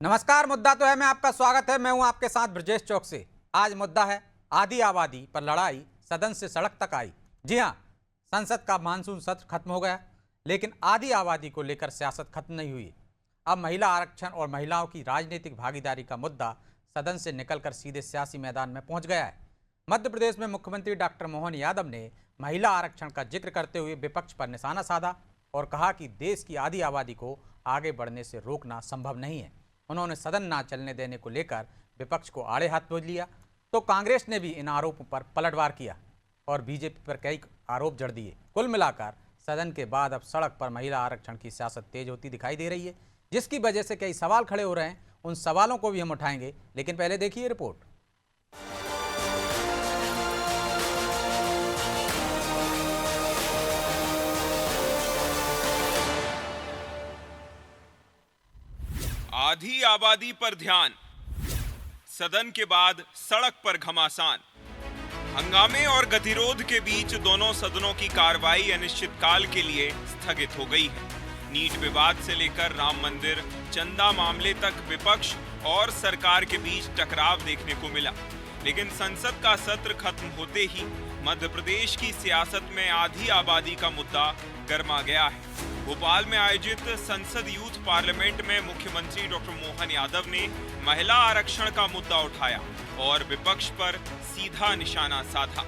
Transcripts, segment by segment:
नमस्कार। मुद्दा तो है मैं आपका स्वागत है। मैं हूं आपके साथ ब्रजेश चौक से। आज मुद्दा है आधी आबादी पर लड़ाई सदन से सड़क तक आई। जी हां, संसद का मानसून सत्र खत्म हो गया, लेकिन आधी आबादी को लेकर सियासत खत्म नहीं हुई। अब महिला आरक्षण और महिलाओं की राजनीतिक भागीदारी का मुद्दा सदन से निकलकर सीधे सियासी मैदान में पहुंच गया है। मध्य प्रदेश में मुख्यमंत्री डॉक्टर मोहन यादव ने महिला आरक्षण का जिक्र करते हुए विपक्ष पर निशाना साधा और कहा कि देश की आधी आबादी को आगे बढ़ने से रोकना संभव नहीं है। उन्होंने सदन ना चलने देने को लेकर विपक्ष को आड़े हाथ बोल लिया, तो कांग्रेस ने भी इन आरोपों पर पलटवार किया और बीजेपी पर कई आरोप जड़ दिए। कुल मिलाकर सदन के बाद अब सड़क पर महिला आरक्षण की सियासत तेज होती दिखाई दे रही है, जिसकी वजह से कई सवाल खड़े हो रहे हैं। उन सवालों को भी हम उठाएंगे, लेकिन पहले देखिए रिपोर्ट। आधी आबादी पर ध्यान, सदन के बाद सड़क पर घमासान। हंगामे और गतिरोध के बीच दोनों सदनों की कार्रवाई अनिश्चितकाल के लिए स्थगित हो गई है। नीट विवाद से लेकर राम मंदिर, चंदा मामले तक विपक्ष और सरकार के बीच टकराव देखने को मिला, लेकिन संसद का सत्र खत्म होते ही मध्य प्रदेश की सियासत में आधी आबादी का मुद्दा गर्मा गया है। भोपाल में आयोजित संसद यूथ पार्लियामेंट में मुख्यमंत्री डॉक्टर मोहन यादव ने महिला आरक्षण का मुद्दा उठाया और विपक्ष पर सीधा निशाना साधा।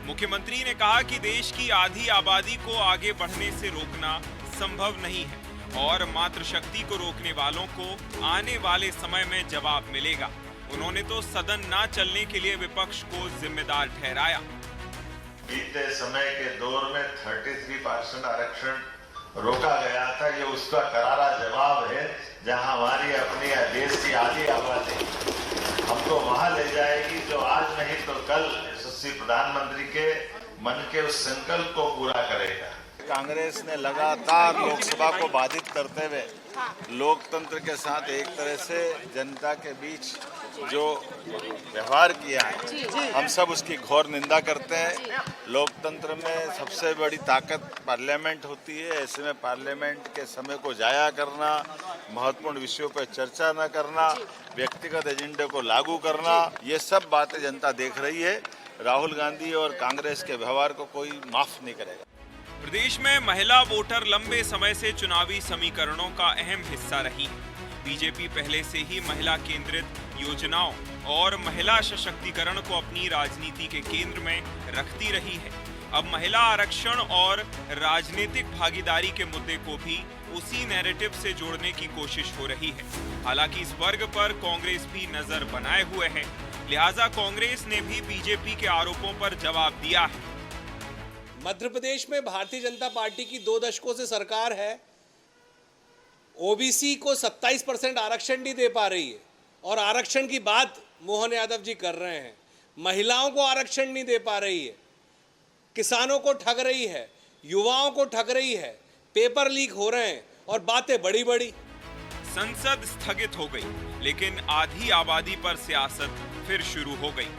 मुख्यमंत्री ने कहा कि देश की आधी आबादी को आगे बढ़ने से रोकना संभव नहीं है और मातृशक्ति को रोकने वालों को आने वाले समय में जवाब मिलेगा। उन्होंने तो सदन ना चलने के लिए विपक्ष को जिम्मेदार ठहराया। बीते समय के दौर में 33% आरक्षण रोका गया था, ये उसका करारा जवाब है। जहां हमारी अपनी देश की आधी आबादी हमको वहां ले जाएगी जो आज नहीं तो कल यशस्वी प्रधानमंत्री के मन के उस संकल्प को पूरा करेगा। कांग्रेस ने लगातार लोकसभा को बाधित करते हुए लोकतंत्र के साथ एक तरह से जनता के बीच जो व्यवहार किया है, हम सब उसकी घोर निंदा करते हैं। लोकतंत्र में सबसे बड़ी ताकत पार्लियामेंट होती है। ऐसे में पार्लियामेंट के समय को जाया करना, महत्वपूर्ण विषयों पर चर्चा न करना, व्यक्तिगत एजेंडे को लागू करना, ये सब बातें जनता देख रही है। राहुल गांधी और कांग्रेस के व्यवहार को कोई माफ नहीं करेगा। प्रदेश में महिला वोटर लंबे समय से चुनावी समीकरणों का अहम हिस्सा रही है। बीजेपी पहले से ही महिला केंद्रित योजनाओं और महिला सशक्तिकरण को अपनी राजनीति के केंद्र में रखती रही है। अब महिला आरक्षण और राजनीतिक भागीदारी के मुद्दे को भी उसी नैरेटिव से जोड़ने की कोशिश हो रही है। हालांकि इस वर्ग पर कांग्रेस भी नजर बनाए हुए है, लिहाजा कांग्रेस ने भी बीजेपी के आरोपों पर जवाब दिया है। मध्य प्रदेश में भारतीय जनता पार्टी की 2 दशकों से सरकार है। ओबीसी को 27% आरक्षण नहीं दे पा रही है और आरक्षण की बात मोहन यादव जी कर रहे हैं। महिलाओं को आरक्षण नहीं दे पा रही है, किसानों को ठग रही है, युवाओं को ठग रही है, पेपर लीक हो रहे हैं और बातें बड़ी बड़ी। संसद स्थगित हो गई, लेकिन आधी आबादी पर सियासत फिर शुरू हो गई।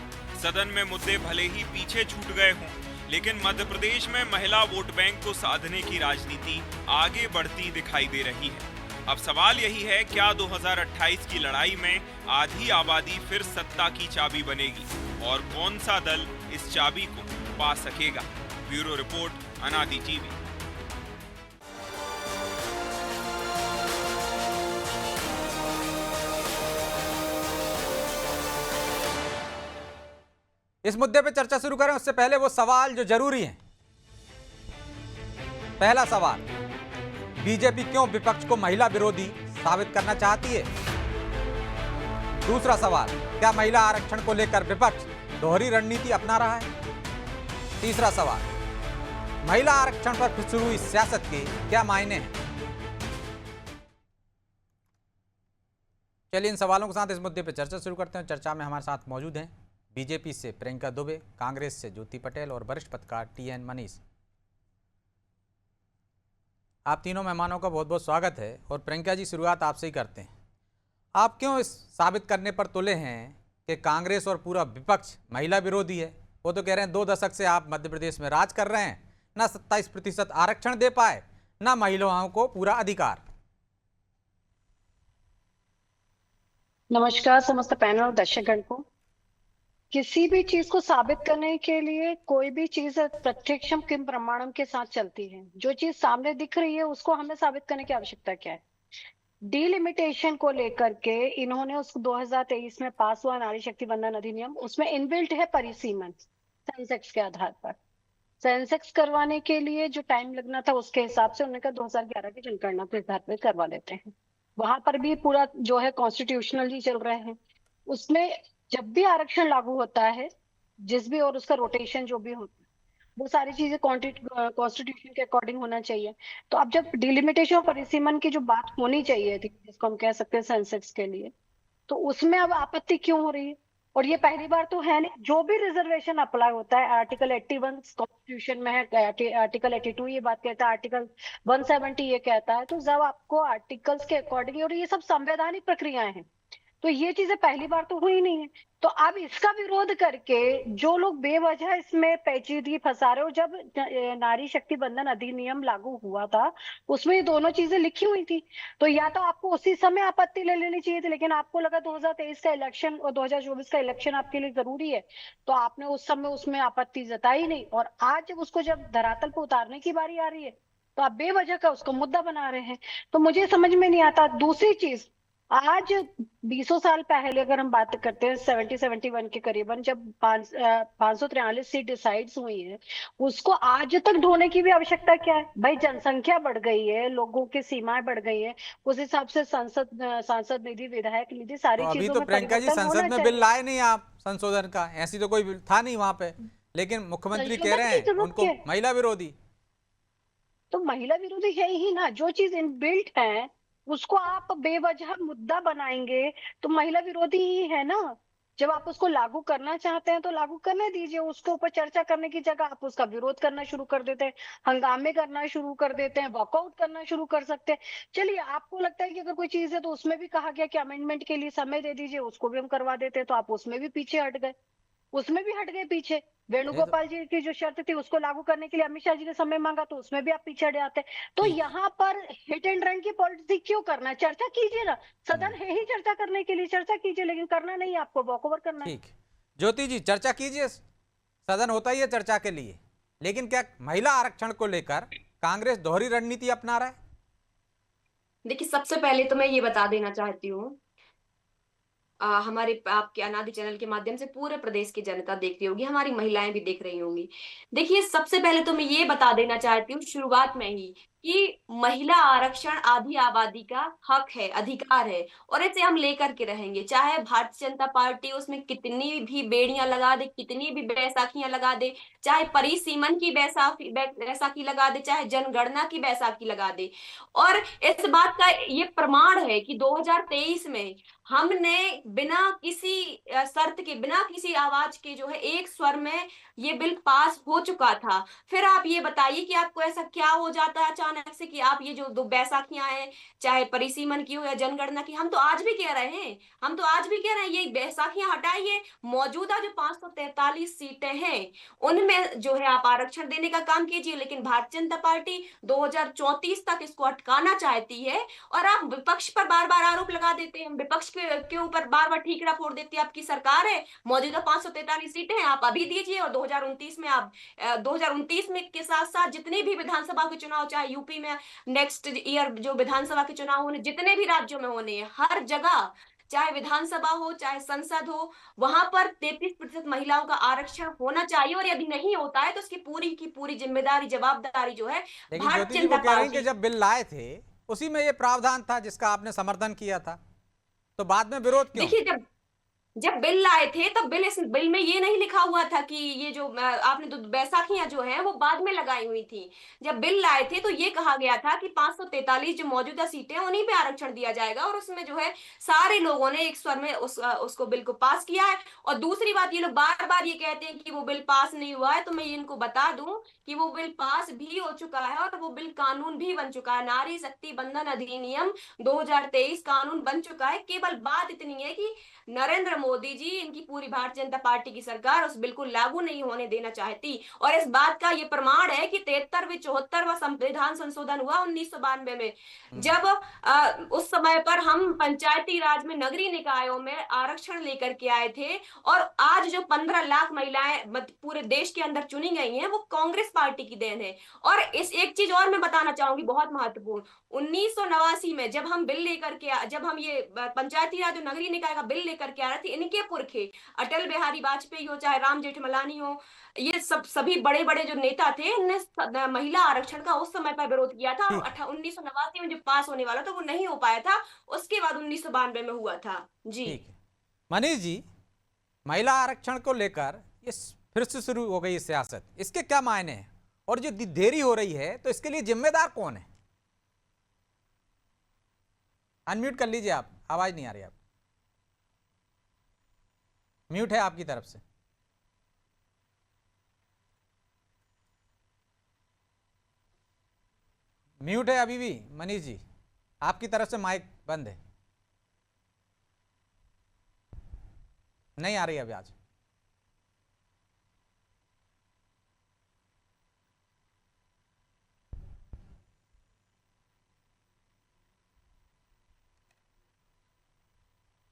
सदन में मुद्दे भले ही पीछे छूट गए हों, लेकिन मध्य प्रदेश में महिला वोट बैंक को साधने की राजनीति आगे बढ़ती दिखाई दे रही है। अब सवाल यही है, क्या 2028 की लड़ाई में आधी आबादी फिर सत्ता की चाबी बनेगी और कौन सा दल इस चाबी को पा सकेगा? ब्यूरो रिपोर्ट, अनादि टीवी। इस मुद्दे पे चर्चा शुरू करें उससे पहले वो सवाल जो जरूरी हैं। पहला सवाल, बीजेपी क्यों विपक्ष को महिला विरोधी साबित करना चाहती है? दूसरा सवाल, क्या महिला आरक्षण को लेकर विपक्ष दोहरी रणनीति अपना रहा है? तीसरा सवाल, महिला आरक्षण पर शुरू हुई सियासत के क्या मायने हैं? चलिए इन सवालों के साथ इस मुद्दे पर चर्चा शुरू करते हैं। चर्चा में हमारे साथ मौजूद हैं बीजेपी से प्रियंका दुबे, कांग्रेस से ज्योति पटेल और वरिष्ठ पत्रकार टीएन मनीष। आप तीनों मेहमानों का बहुत बहुत स्वागत है। और प्रियंका जी, शुरुआत आपसे ही करते हैं। आप क्यों इस साबित करने पर तुले हैं कि कांग्रेस और पूरा विपक्ष महिला विरोधी है? वो तो कह रहे हैं 2 दशक से आप मध्य प्रदेश में राज कर रहे हैं, ना 27% आरक्षण दे पाए, ना महिलाओं को पूरा अधिकार। नमस्कार समस्त पैनल और दर्शकगण को। किसी भी चीज को साबित करने के लिए कोई भी चीज प्रत्यक्षम किम प्रमाणम के साथ चलती है। जो चीज सामने दिख रही है उसको हमें साबित करने की आवश्यकता क्या है। डिलिमिटेशन को लेकर के इन्होंने उस 2023 में पास हुआ नारी शक्ति वंदन अधिनियम, उसमें इनबिल्ट है परिसीमन सेंसेक्स के आधार पर। सेंसेक्स करवाने के लिए जो टाइम लगना था उसके हिसाब से उन्होंने कहा 2011 की जनगणना के आधार पर करवा लेते हैं। वहां पर भी पूरा जो है कॉन्स्टिट्यूशनल ही चल रहे हैं। उसमें जब भी आरक्षण लागू होता है, जिस भी और उसका रोटेशन जो भी होता है, वो सारी चीजें कॉन्स्टिट्यूशन के अकॉर्डिंग होना चाहिए। तो अब जब डिलिमिटेशन और परिसीमन की जो बात होनी चाहिए थी, जिसको हम कह सकते हैं सेंसेक्स के लिए, तो उसमें अब आपत्ति क्यों हो रही है। और ये पहली बार तो है नहीं। जो भी रिजर्वेशन अप्लाई होता है, आर्टिकल 81 कॉन्स्टिट्यूशन में है, आर्टिकल 82 ये बात कहता है, आर्टिकल 170 ये कहता है। तो जब आपको आर्टिकल्स के अकॉर्डिंग, और ये सब संवैधानिक प्रक्रियाएं हैं, तो ये चीजें पहली बार तो हुई नहीं है। तो अब इसका विरोध करके जो लोग बेवजह इसमें पेचीदगी फंसा रहे हो, जब नारी शक्ति बंधन अधिनियम लागू हुआ था उसमें ये दोनों चीजें लिखी हुई थी। तो या तो आपको उसी समय आपत्ति ले लेनी चाहिए थी, लेकिन आपको लगा 2023 का इलेक्शन और 2024 का इलेक्शन आपके लिए जरूरी है, तो आपने उस समय उसमें आपत्ति जताई नहीं। और आज जब उसको जब धरातल पर उतारने की बारी आ रही है तो आप बेवजह का उसको मुद्दा बना रहे हैं। तो मुझे समझ में नहीं आता। दूसरी चीज, आज 20 साल पहले अगर हम बात करते हैं 71 के करीबन, जब 543 सीट डिसाइड्स हुई है, उसको आज तक ढोने की भी आवश्यकता क्या है भाई। जनसंख्या बढ़ गई है, लोगों की सीमाएं बढ़ गई है, उस हिसाब से सांसद निधि, विधायक निधि, तो सारी अभी चीजों तो में प्रियंका जी परिवर्तन होना संसद में बिल चाहिए। लाए नहीं आप संशोधन का, ऐसी तो कोई बिल था नहीं वहां पे, लेकिन मुख्यमंत्री कह संशोधन रहे की हैं जरूरत उनको क्या है। महिला विरोधी। तो महिला विरोधी है ही ना। जो चीज इनबिल्ट है उसको आप बेवजह मुद्दा बनाएंगे तो महिला विरोधी ही है ना। जब आप उसको लागू करना चाहते हैं तो लागू करने दीजिए। उसके ऊपर चर्चा करने की जगह आप उसका विरोध करना शुरू कर देते हैं, हंगामे करना शुरू कर देते हैं, वॉकआउट करना शुरू कर सकते हैं। चलिए, आपको लगता है कि अगर कोई चीज है तो उसमें भी कहा गया कि अमेंडमेंट के लिए समय दे दीजिए, उसको भी हम करवा देते हैं, तो आप उसमें भी पीछे हट गए। उसमें भी हट गए पीछे। ये तो वेणुगोपाल जी की जो शर्त थी उसको लागू करने के लिए अमित शाह जी ने समय मांगा, तो उसमें भी आप पीछे हट जाते हैं। तो ठीक। यहाँ पर हिट एंड रन की पॉलिटिक्स क्यों करना है। चर्चा कीजिए ना, सदन है ही चर्चा करने के लिए, चर्चा कीजिए, लेकिन करना नहीं है, आपको वॉक ओवर करना है। ठीक। ज्योति जी, चर्चा कीजिए, सदन होता ही है चर्चा के लिए, लेकिन क्या महिला आरक्षण को लेकर कांग्रेस दोहरी रणनीति अपना रहा है। देखिए, सबसे पहले तो मैं ये बता देना चाहती हूँ, हमारे आपके अनादि चैनल के माध्यम से पूरे प्रदेश की जनता देख रही होगी, हमारी महिलाएं भी देख रही होंगी। देखिए, सबसे पहले तो मैं ये बता देना चाहती हूँ शुरुआत में ही कि महिला आरक्षण आधी आबादी का हक है, अधिकार है, और इसे हम लेकर के रहेंगे। चाहे भारतीय जनता पार्टी उसमें कितनी भी बेड़ियां लगा दे, कितनी भी बैसाखियां लगा दे, चाहे परिसीमन की बैसाखी लगा दे, चाहे जनगणना की बैसाखी लगा दे। और इस बात का ये प्रमाण है कि 2023 में हमने बिना किसी शर्त के, बिना किसी आवाज के जो है एक स्वर में ये बिल पास हो चुका था। फिर आप ये बताइए कि आपको ऐसा क्या हो जाता है अचानक से कि आप ये जो दो बैसाखियां हैं, चाहे परिसीमन की हो या जनगणना की, हम तो आज भी कह रहे हैं, हम तो आज भी कह रहे हैं ये बैसाखियां हटाइए। मौजूदा जो 543 सीटें हैं उनमें जो है आप आरक्षण देने का काम कीजिए, लेकिन भारतीय जनता पार्टी 2034 तक इसको अटकाना चाहती है। और आप विपक्ष पर बार बार आरोप लगा देते हैं, विपक्ष के ऊपर बार बार ठीकरा फोड़ देती है आपकी सरकार है। मौजूदा 543 सीटें हैं, आप अभी दीजिए, और 2029 में आप 2029 में के साथ साथ जितने भी विधानसभा के चुनाव, चाहे यूपी में नेक्स्ट ईयर जो विधानसभा के चुनाव होने, जितने भी राज्यों में होने हैं, हर जगह चाहे विधानसभा हो चाहे संसद हो, वहां पर 33% महिलाओं का आरक्षण होना चाहिए। और यदि नहीं होता है तो उसकी पूरी की पूरी जिम्मेदारी, जवाबदारी जो है लेकिन ज्योति भारतीय जी वो जनता कह रहे हैं कि पार्टी। जब बिल लाए थे उसी में ये प्रावधान था जिसका आपने समर्थन किया था, तो बाद में विरोध क्यों। देखिए, जब बिल लाए थे तब इस बिल में ये नहीं लिखा हुआ था कि ये जो आपने तो बैसाखियां जो हैं वो बाद में लगाई हुई थी। जब बिल लाए थे तो ये कहा गया था कि 543 जो मौजूदा सीटें हैं उन्हीं पे आरक्षण दिया जाएगा, और उसमें जो है सारे लोगों ने एक स्वर में उसको बिल को पास किया है। और दूसरी बात, ये लोग बार बार ये कहते हैं कि वो बिल पास नहीं हुआ है, तो मैं इनको बता दूं कि वो बिल पास भी हो चुका है और वो बिल कानून भी बन चुका है। नारी शक्ति बंधन अधिनियम 2023 कानून बन चुका है। केवल बात इतनी है कि नरेंद्र मोदी जी, इनकी पूरी भारतीय जनता पार्टी की सरकार उस बिल को लागू नहीं होने देना चाहती। और इस बात का ये प्रमाण है कि 73वें 74वां संविधान संशोधन हुआ 1992 में, जब उस समय पर हम पंचायती राज में, नगरीय निकायों में आरक्षण लेकर के आए थे। और आज जो 15 लाख महिलाएं पूरे देश के अंदर चुनी गई हैं, वो कांग्रेस पार्टी की देन है। और इस एक चीज और मैं बताना चाहूंगी, बहुत महत्वपूर्ण, 1989 में जब हम बिल लेकर के जब हम ये पंचायती राज और नगरीय निकाय का बिल लेकर के आ रहे थे, इनके पुरखे अटल बिहारी वाजपेयी हो, चाहे राम जेठमलानी हो, ये सब सभी बड़े बड़े जो नेता थे, इनने महिला आरक्षण का उस समय पर विरोध किया था। 1989 में जो पास होने वाला था वो नहीं हो पाया था, उसके बाद 1992 में हुआ था। जी ठीक है मनीष जी, महिला आरक्षण को लेकर ये फिर से शुरू हो गई सियासत, इसके क्या मायने हैं और जो देरी हो रही है तो इसके लिए जिम्मेदार कौन है? अनम्यूट कर लीजिए आप, आवाज नहीं आ रही, आप म्यूट है आपकी तरफ से। म्यूट है अभी भी मनीष जी, आपकी तरफ से माइक बंद है, नहीं आ रही अभी आज।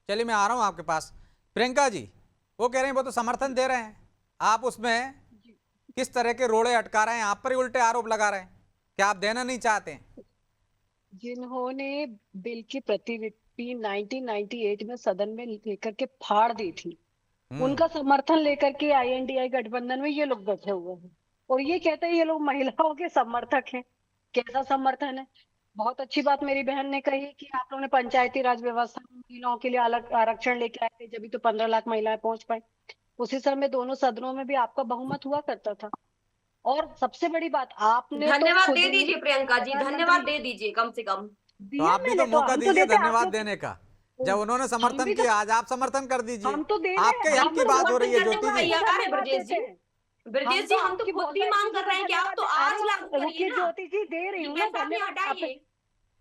चलिए मैं आ रहा हूं आपके पास। प्रियंका जी, वो कह रहे हैं वो तो समर्थन दे रहे हैं, आप उसमें किस तरह के रोड़े अटका रहे हैं, आप पर ही उल्टे आरोप लगा रहे हैं, क्या आप देना नहीं चाहते हैं? जिन्होंने बिल की प्रतिलिपि 1998 में सदन में लेकर के फाड़ दी थी, उनका समर्थन लेकर के INDI गठबंधन में ये लोग बैठे हुए हैं और ये कहते हैं ये लोग महिलाओं के समर्थक हैं। कैसा समर्थन है? बहुत अच्छी बात मेरी बहन ने कही कि आप लोगों ने पंचायती राज व्यवस्था में महिलाओं के लिए अलग आरक्षण लेके आए थे, जब तो 15 लाख महिलाएं पहुंच पाई। उसी समय दोनों सदनों में भी आपका बहुमत हुआ करता था। और सबसे बड़ी बात, आपने धन्यवाद तो दे दीजिए प्रियंका जी, धन्यवाद दे दीजिए कम से कम। तो आप भी तो मौका दीजिए धन्यवाद देने का, जब उन्होंने समर्थन तो किया आज आप समर्थन कर दीजिए। हम तो दे रहे हैं, आपके हक की बात हो रही है ज्योति जी। तैयार है ब्रजेश जी। ब्रजेश जी, हम तो आपकी खुद भी मांग कर रहे हैं कि आप तो आज लागू करिए ना। ज्योति जी दे रही हूँ ना, धन्यवाद। हटाइए।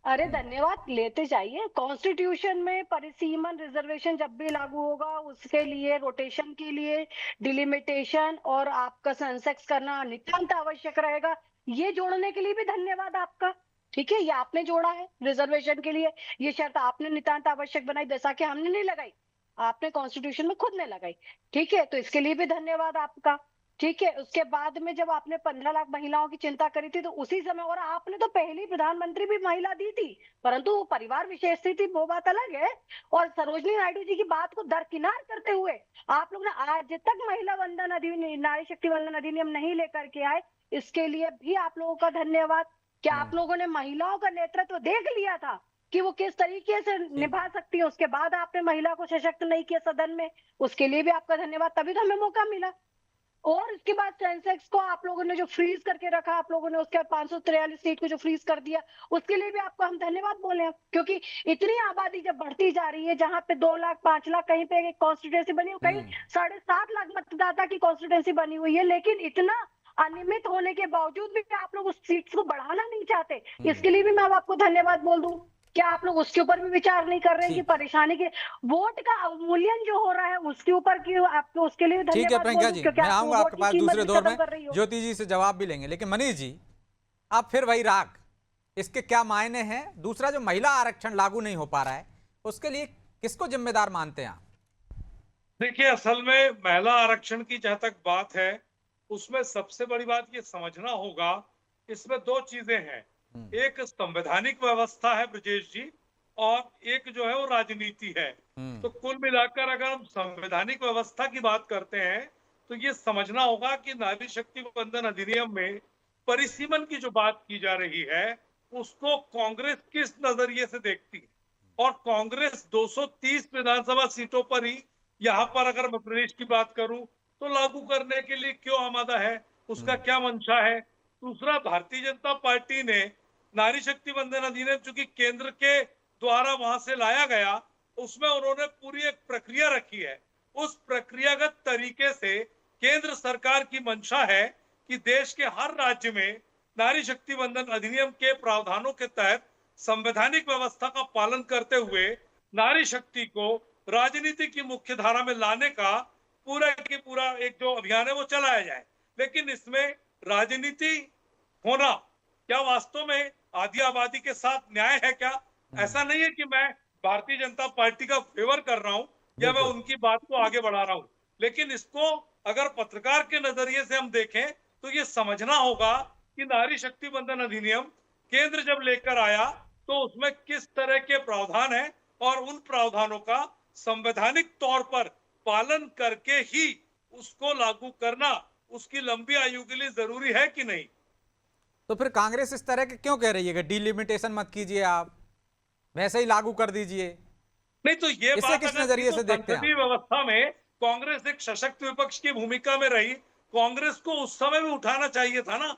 अरे धन्यवाद लेते जाइए। कॉन्स्टिट्यूशन में परिसीमन रिजर्वेशन जब भी लागू होगा, उसके लिए रोटेशन के लिए डिलिमिटेशन और आपका सेंसेक्स करना नितांत आवश्यक रहेगा। ये जोड़ने के लिए भी धन्यवाद आपका। ठीक है, ये आपने जोड़ा है रिजर्वेशन के लिए, ये शर्त आपने नितांत आवश्यक बनाई, जैसा कि हमने नहीं लगाई, आपने कॉन्स्टिट्यूशन में खुद ने लगाई। ठीक है, तो इसके लिए भी धन्यवाद आपका। ठीक है, उसके बाद में जब आपने 15 लाख महिलाओं की चिंता करी थी, तो उसी समय, और आपने तो पहली प्रधानमंत्री भी महिला दी थी, परंतु वो परिवार विशेष थी, वो बात अलग है। और सरोजनी नायडू जी की बात को दरकिनार करते हुए आप लोग ने आज तक महिला वंदन अधिनियम, नारी शक्ति वंदन अधिनियम नहीं लेकर के आए, इसके लिए भी आप लोगों का धन्यवाद। क्या आप लोगों ने महिलाओं का नेतृत्व देख लिया था कि वो किस तरीके से निभा सकती है, उसके बाद आपने महिला को सशक्त नहीं किया सदन में, उसके लिए भी आपका धन्यवाद, तभी तो हमें मौका मिला। और इसके बाद सेंसेक्स को आप लोगों ने जो फ्रीज करके रखा, आप लोगों ने उसके 543 सीट को जो फ्रीज कर दिया, उसके लिए भी आपको हम धन्यवाद बोले हैं। क्योंकि इतनी आबादी जब बढ़ती जा रही है, जहां पे 2 लाख 5 लाख, कहीं पे एक कॉन्स्टिट्यूंसी बनी हो, कहीं 7.5 लाख मतदाता की कॉन्स्टिट्यूंसी बनी हुई है, लेकिन इतना अनियमित होने के बावजूद भी आप लोग उस सीट्स को बढ़ाना नहीं चाहते, इसके लिए भी मैं आपको धन्यवाद बोल दूं। क्या आप लोग उसके ऊपर भी विचार नहीं कर रहे हैं कि परेशानी के वोट का अवमूल्यन जो हो रहा है उसके ऊपर की आपको, उसके लिए ठीक है प्रियंका जी, मैं आऊंगा आपके पास दूसरे दौर में, ज्योति ज्योति जी से जवाब भी लेंगे। लेकिन मनीष जी, आप फिर वही राग, इसके क्या मायने हैं? दूसरा, जो महिला आरक्षण लागू नहीं हो पा रहा है, उसके लिए किसको जिम्मेदार मानते हैं आप? देखिए, असल में महिला आरक्षण की जहां तक बात है, उसमें सबसे बड़ी बात ये समझना होगा, इसमें 2 चीजें हैं। एक संवैधानिक व्यवस्था है ब्रजेश जी, और एक जो है वो राजनीति है। तो कुल मिलाकर अगर हम संवैधानिक व्यवस्था की बात करते हैं, तो ये समझना होगा कि नारी शक्ति वंदन अधिनियम में परिसीमन की जो बात की जा रही है, उसको कांग्रेस किस नजरिए से देखती है। और कांग्रेस 230 विधानसभा सीटों पर ही, यहाँ पर अगर मैं प्रदेश की बात करूं, तो लागू करने के लिए क्यों आमादा है, उसका क्या मंशा है। दूसरा, भारतीय जनता पार्टी ने नारी शक्ति वंदन अधिनियम चूंकि केंद्र के द्वारा वहां से लाया गया, उसमें उन्होंने पूरी एक प्रक्रिया रखी है। उस प्रक्रियागत तरीके से केंद्र सरकार की मंशा है कि देश के हर राज्य में नारी शक्ति वंदन अधिनियम के प्रावधानों के तहत संवैधानिक व्यवस्था का पालन करते हुए नारी शक्ति को राजनीति की मुख्य धारा में लाने का पूरा की पूरा एक जो अभियान है वो चलाया जाए। लेकिन इसमें राजनीति होना क्या वास्तव में आधी आबादी के साथ न्याय है क्या? ऐसा नहीं है कि मैं भारतीय जनता पार्टी का फेवर कर रहा हूं या मैं उनकी बात को आगे बढ़ा रहा हूं, लेकिन इसको अगर पत्रकार के नजरिए से हम देखें तो ये समझना होगा कि नारी शक्ति बंधन अधिनियम केंद्र जब लेकर आया तो उसमें किस तरह के प्रावधान है और उन प्रावधानों का संवैधानिक तौर पर पालन करके ही उसको लागू करना उसकी लंबी आयु के लिए जरूरी है कि नहीं। तो फिर कांग्रेस इस तरह के क्यों कह रही है कि डिलिमिटेशन मत कीजिए, आप वैसे ही लागू कर दीजिए? नहीं तो ये इसे बात किस अगर नजरिए से तो देखते हैं संसदीय व्यवस्था में कांग्रेस एक सशक्त विपक्ष की भूमिका में रही, कांग्रेस को उस समय भी उठाना चाहिए था ना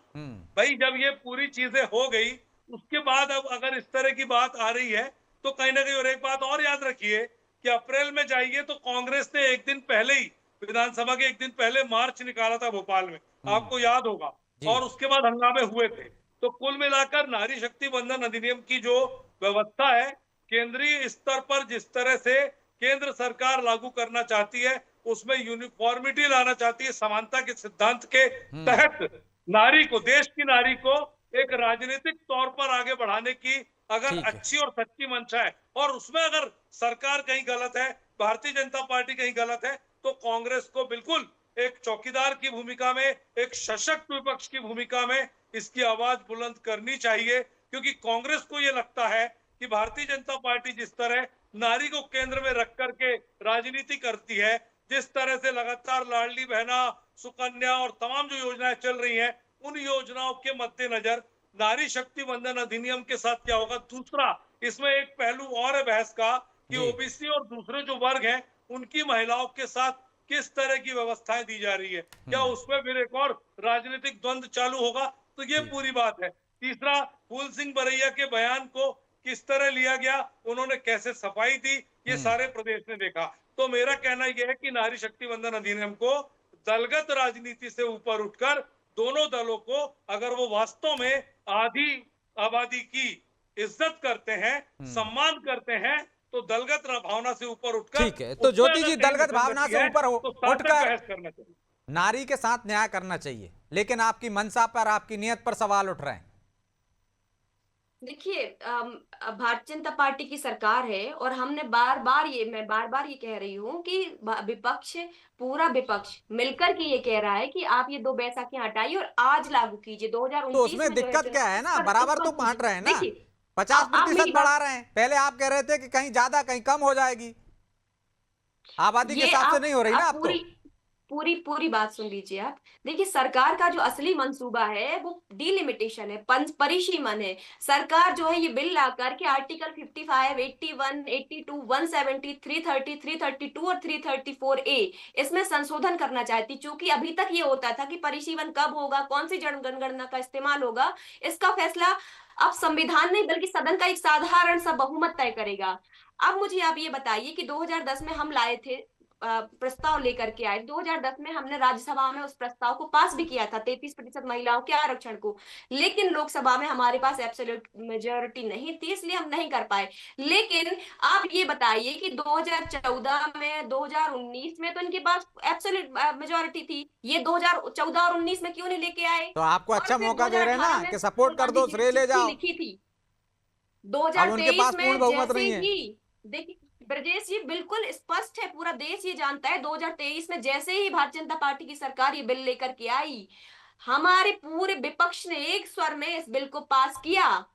भाई। जब ये पूरी चीजें हो गई उसके बाद अब अगर इस तरह की बात आ रही है तो कहीं ना कहीं, और एक बात और याद रखिए कि अप्रैल में जाइए तो कांग्रेस ने एक दिन पहले ही विधानसभा के एक दिन पहले मार्च निकाला था भोपाल में, आपको याद होगा, और उसके बाद हंगामे हुए थे। तो कुल मिलाकर नारी शक्ति बंधन अधिनियम की जो व्यवस्था है केंद्रीय स्तर पर जिस तरह से केंद्र सरकार लागू करना चाहती है उसमें यूनिफॉर्मिटी लाना चाहती है, समानता के सिद्धांत के तहत नारी को, देश की नारी को एक राजनीतिक तौर पर आगे बढ़ाने की अगर अच्छी और सच्ची मंशा है और उसमें अगर सरकार कहीं गलत है, भारतीय जनता पार्टी कहीं गलत है, तो कांग्रेस को बिल्कुल एक चौकीदार की भूमिका में, एक सशक्त विपक्ष की भूमिका में इसकी आवाज बुलंद करनी चाहिए। क्योंकि कांग्रेस को यह लगता है कि भारतीय जनता पार्टी जिस तरह नारी को केंद्र में रख करके राजनीति करती है, जिस तरह से लगातार लाडली बहना, सुकन्या और तमाम जो योजनाएं चल रही हैं, उन योजनाओं के मद्देनजर नारी शक्ति बंधन अधिनियम के साथ क्या होगा। दूसरा, इसमें एक पहलू और है बहस का कि ओबीसी और दूसरे जो वर्ग हैं उनकी महिलाओं के साथ किस तरह की व्यवस्थाएं दी जा रही है, क्या उसमें फिर एक और राजनीतिक द्वंद्व चालू होगा। तो ये पूरी बात है। तीसरा, फूल सिंह बरैया के बयान को किस तरह लिया गया, उन्होंने कैसे सफाई दी, ये सारे प्रदेश ने देखा। तो मेरा कहना यह है कि नारी शक्ति बंधन अधिनियम को दलगत राजनीति से ऊपर उठकर दोनों दलों को, अगर वो वास्तव में आधी आबादी की इज्जत करते हैं, सम्मान करते हैं, तो दलगत भावना से ऊपर उठकर, ठीक है, तो ज्योति जी दलगत भावना से ऊपर उठकर करना चाहिए, नारी के साथ न्याय करना चाहिए। लेकिन आपकी मंशा पर, आपकी नियत पर सवाल उठ रहे हैं। देखिए, भारतीय जनता पार्टी की सरकार है और हमने मैं बार बार ये कह रही हूँ कि विपक्ष, पूरा विपक्ष मिलकर के ये कह रहा है कि आप ये 2 बैसाखियां हटाइए और आज लागू कीजिए 2029 तो उसमें दिक्कत क्या है ना, बराबर तो बांट रहे हैं ना, 50% बढ़ा रहे हैं। पहले आप कह रहे थे कि कहीं ज्यादा कहीं कम हो जाएगी, आबादी के हिसाब से नहीं हो रही ना अब तो। पूरी बात सुन लीजिए आप। देखिए, सरकार का जो असली मंसूबा है वो डिलिमिटेशन है, परिसीमन है। सरकार जो है ये बिल ला करके आर्टिकल 55, 81, 82, 170, 330, 332 और 334A इसमें संशोधन करना चाहती। चूंकि अभी तक ये होता था कि परिसीमन कब होगा, कौन सी जनगणना का इस्तेमाल होगा, इसका फैसला अब संविधान नहीं बल्कि सदन का एक साधारण सा बहुमत तय करेगा। अब मुझे आप ये बताइए कि 2010 में हम लाए थे, प्रस्ताव लेकर के आए, 2010 में हमने राज्यसभा में उस प्रस्ताव को पास भी किया था, 33% महिलाओं के आरक्षण को, लेकिन लोकसभा में हमारे पास एब्सोल्यूट मेजॉरिटी नहीं थी, इसलिए हम नहीं कर पाए। लेकिन आप ये बताइए कि 2014 में, 2019 में तो इनके पास एब्सोल्यूट मेजॉरिटी थी, ये 2014 और 19 में क्यों नहीं लेके आए? तो आपको अच्छा मौका दे रहे हैं ना कि सपोर्ट कर दो, श्रेय ले जाओ। लिखी थी 2023 में, जैसे ही देखिए ब्रजेश जी, बिल्कुल स्पष्ट है, पूरा देश ये जानता है, 2023 में जैसे ही भारतीय जनता पार्टी की सरकार ये बिल लेकर के आई, हमारे पूरे विपक्ष ने एक स्वर में इस बिल को पास किया।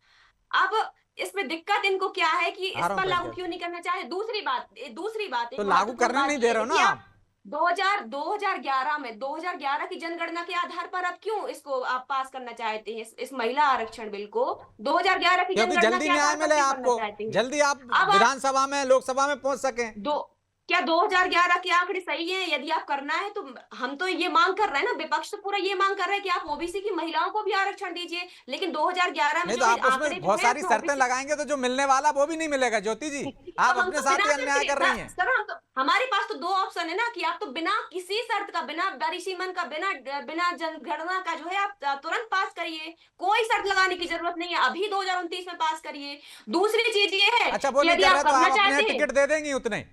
अब इसमें दिक्कत इनको क्या है कि इस पर लागू क्यों नहीं करना चाहते? दूसरी बात तो लागू करने नहीं दे रहे हो ना आप। 2011 की जनगणना के आधार पर आप क्यों इसको आप पास करना चाहते हैं, इस महिला आरक्षण बिल को 2011 की क्योंकि जल्दी न्याय मिले आपको, जल्दी आप विधानसभा में, लोकसभा में पहुंच सकें। क्या 2011 के आंकड़े सही है? यदि आप करना है तो हम तो ये मांग कर रहे हैं ना, विपक्ष तो पूरा ये मांग कर रहे हैं कि आप ओबीसी की महिलाओं को भी आरक्षण दीजिए, लेकिन 2011 में तो आप उसमें बहुत सारी शर्तें लगाएंगे तो जो मिलने वाला वो भी नहीं मिलेगा। ज्योति जी, आप अपने साथ ही अन्याय कर रही हैं। सर, हमारे पास तो 2 ऑप्शन है ना कि आप तो बिना किसी शर्त का, बिना परिसीमन का, बिना जनगणना का जो है आप तुरंत पास करिए, कोई शर्त लगाने की जरूरत नहीं है, अभी 2029 में पास करिए। दूसरी चीज ये है, अच्छा वो नहीं कर रहे तो आप अपने टिकट दे देंगी उतने,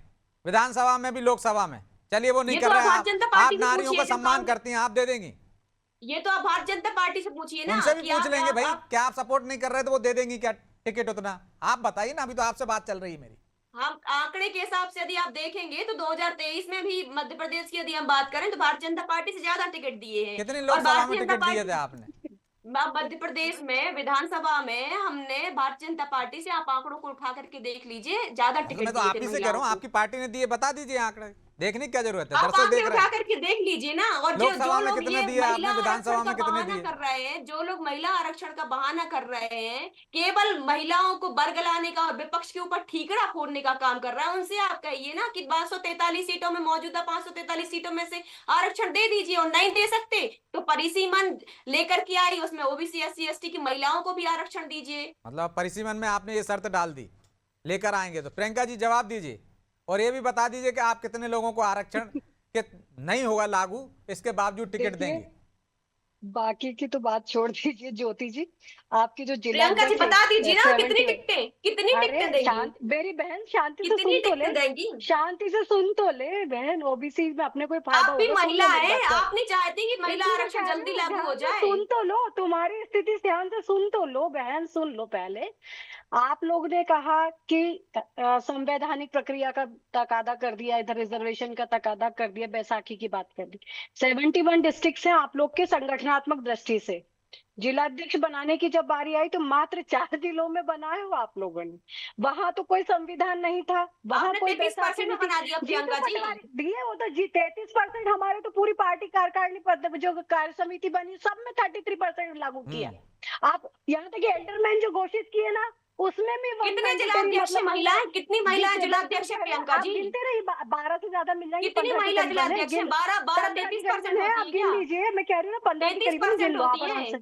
विधानसभा में भी, लोकसभा में। चलिए वो नहीं ये कर तो रहे आप हैं भारतीय जनता आप पार्टी से नारियों का पूछिए, सम्मान जो करती हैं, आप दे देंगी। ये तो आप भारतीय जनता पार्टी से पूछिए ना उनसे भी कि पूछ आप- लेंगे भाई, आप- क्या आप सपोर्ट नहीं कर रहे तो वो दे देंगी क्या टिकट उतना? आप बताइए ना, अभी तो आपसे बात चल रही है मेरी। हम आंकड़े के हिसाब से यदि आप देखेंगे तो 2023 में भी मध्य प्रदेश की यदि हम बात करें तो भारतीय जनता पार्टी से ज्यादा टिकट दिए हैं। कितनी और लोकसभा में भारतीय जनता टिकट दिए पार्टी थे आपने? मध्य प्रदेश में विधानसभा में हमने भारतीय जनता पार्टी से, आप आंकड़ों को उठा करके देख लीजिए, ज्यादा तो टिकट मैं तो दिए आप थे ही से कह महिलाओं रहा हूँ, को। आपकी पार्टी ने दिए, बता दीजिए आंकड़े, देखने की क्या जरूरत है, आप दर्शक आंकड़े देख रहे उठा हैं। करके देख लीजिए ना। और जो लोकसभा में लोग कितने ये दिए महिला आपने, विधानसभा आरक्षण का में कितने बहाना दिए? कर रहे हैं, जो लोग महिला आरक्षण का बहाना कर रहे हैं, केवल महिलाओं को बरगलाने का और विपक्ष के ऊपर ठीकरा फोड़ने का काम कर रहा है, उनसे आप कहिए ना कि 543 सीटों में, मौजूदा 543 सीटों में से आरक्षण दे दीजिए। और नहीं दे सकते तो परिसीमन लेकर के आई, उसमें ओबीसी SC ST की महिलाओं को भी आरक्षण दीजिए। मतलब परिसीमन में आपने ये शर्त डाल दी, लेकर आएंगे तो। प्रियंका जी जवाब दीजिए और ये भी बता दीजिए कि आप कितने लोगों को आरक्षण के नहीं होगा लागू, इसके बावजूद टिकट देखिए, देंगे? बाकी की तो बात छोड़ दीजिए ज्योति जी, आपकी जो प्रियंका जी जिलाध्यक्ष बता दीजिए ना, कितनी 70 टिकटें, कितनी टिकटें अरे देंगी, शांत, मेरी बहन शांति से कितनी सुन तो ले, टिकटें देंगी? शांति से सुन तो ले बहन, ओबीसी में अपने कोई फायदा आप भी होगा, सुन महिला लो मेरी है, बात को। आप नहीं चाहती कि महिला इसलिए आरक्षण कह रही जल्दी हूँ, लागू हो ध्यान से जाए? सुन तो लो, तुम्हारी स्थिति ध्यान से सुन तो लो बहन, सुन लो पहले। आप लोग ने कहा कि संवैधानिक प्रक्रिया का तकादा कर दिया, इधर रिजर्वेशन का तकादा कर दिया, बैसाखी की बात कर दी। 71 डिस्ट्रिक्ट हैं आप लोग के संगठनात्मक दृष्टि से। जिलाध्यक्ष बनाने की जब बारी आई तो मात्र 4 जिलों में बनाए हो आप लोगों ने, वहां तो कोई संविधान नहीं था, वहां आपने कोई 33% में बना दिया प्रियंका जी। दिए वो तो जी 33%, हमारे तो पूरी पार्टी कार्यकारिणी पद जो कार्य समिति बनी सब में 33% लागू किया। आप यहाँ तक एल्डरमैन जो घोषित किए ना, उसमें भी कितने जिलाध्यक्ष महिलाएं, कितनी महिलाएं जिलाध्यक्ष है प्रियंका जी? गिनते रही, 12 से ज्यादा मिल जाएंगे। कितनी 15 महिला के करीबन है, जिलाध्यक्ष है? 33% है, आप होती गिन है। लीजिए, मैं कह रही हूँ ना 15 के करीबन गिन लो आप होती आराम है। से,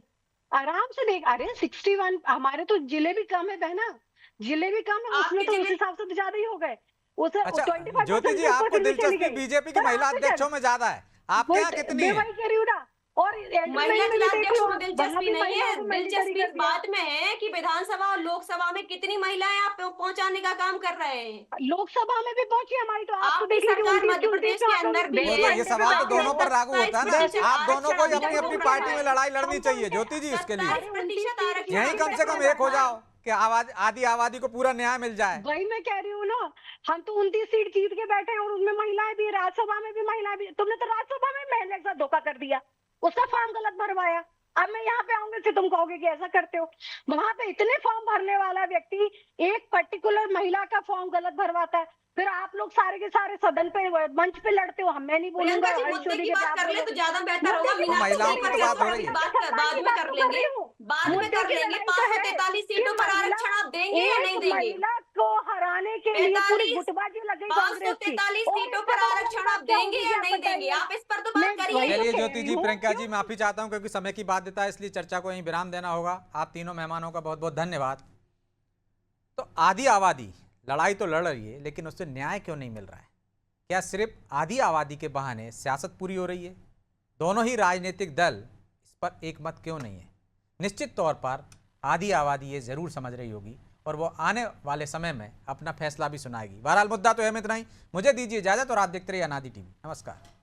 आराम से देख। अरे 61, हमारे तो जिले भी कम है बहना, जिले भी कम है, उसमें आपके तो उस जिले- हिसाब से तो ज्यादा ही हो गए। उस अच्छा 25% ज्योति जी, आपको भी चली दिलचस्पी गई। बीजेपी की पर महिला आपने क्या- अध्यक्षों में ज्यादा है, आपके यहाँ कितनी मैं है? वही कह रही हूँ ना। और महिला जिलाध्यक्ष में दिलचस्पी नहीं है, दिलचस्पी दिलचस्पी इस बात में है कि विधानसभा और लोकसभा में कितनी महिलाएं आप पहुंचाने का काम कर रहे हैं। लोकसभा में भी पहुंची हमारी, तो आप तो आपकी देख लीजिए सरकार 29 मध्य प्रदेश के अंदर भी वो है। तो ये सवाल तो दोनों पर लागू होता है ना, 27% आप दोनों को ही अपनी आरक्षण अपनी अभी पार्टी तक में लड़ाई लड़नी चाहिए ज्योति जी, इसके लिए 27% आरक्षण यही अभी कम से तक कम है। एक हो जाओ कि आधी आबादी को पूरा न्याय मिल जाए। वही मैं कह रही हूँ ना, हम तो 29 सीट जीत के बैठे हैं और उनमें महिलाएं भी, राज्यसभा में भी महिलाएं भी। तुमने तो राज्यसभा में महिला के साथ धोखा कर दिया, उसका फॉर्म गलत भरवाया। अब मैं यहाँ पे आऊंगी फिर तुम कहोगे कि ऐसा करते हो। वहां पे इतने फॉर्म भरने वाला व्यक्ति एक पर्टिकुलर महिला का फॉर्म गलत भरवाता है, फिर आप लोग सारे के सारे सदन पे मंच पे लड़ते हो। मैं नहीं बोलूंगा, प्रियंका जी मुद्दे की बात कर ले तो ज्यादा बेहतर होगा। महिलाओं की तो बात हो रही है। बाद में कर लेंगे, बाद में कर लेंगे। 543 सीटों पर आरक्षण आप देंगे या नहीं देंगे? महिला को हराने के लिए पूरी गुटबाजी लगी कांग्रेस की। 543 सीटों पर आरक्षण आप देंगे या नहीं देंगे? आप इस पर तो बात करिए। चलिए ज्योति जी, प्रियंका जी, माफी चाहता हूं क्योंकि समय की बाध्यता है, इसलिए चर्चा को यहीं विराम देना होगा। आप तीनों मेहमानों का बहुत बहुत धन्यवाद। तो आधी आबादी लड़ाई तो लड़ रही है, लेकिन उससे न्याय क्यों नहीं मिल रहा है? क्या सिर्फ आधी आबादी के बहाने सियासत पूरी हो रही है? दोनों ही राजनीतिक दल इस पर एक मत क्यों नहीं है? निश्चित तौर पर आधी आबादी ये जरूर समझ रही होगी और वो आने वाले समय में अपना फैसला भी सुनाएगी। बहरहाल मुद्दा तो है इतना ही। मुझे दीजिए इजाजत और आप देखते रहिए अनादि टीवी। नमस्कार।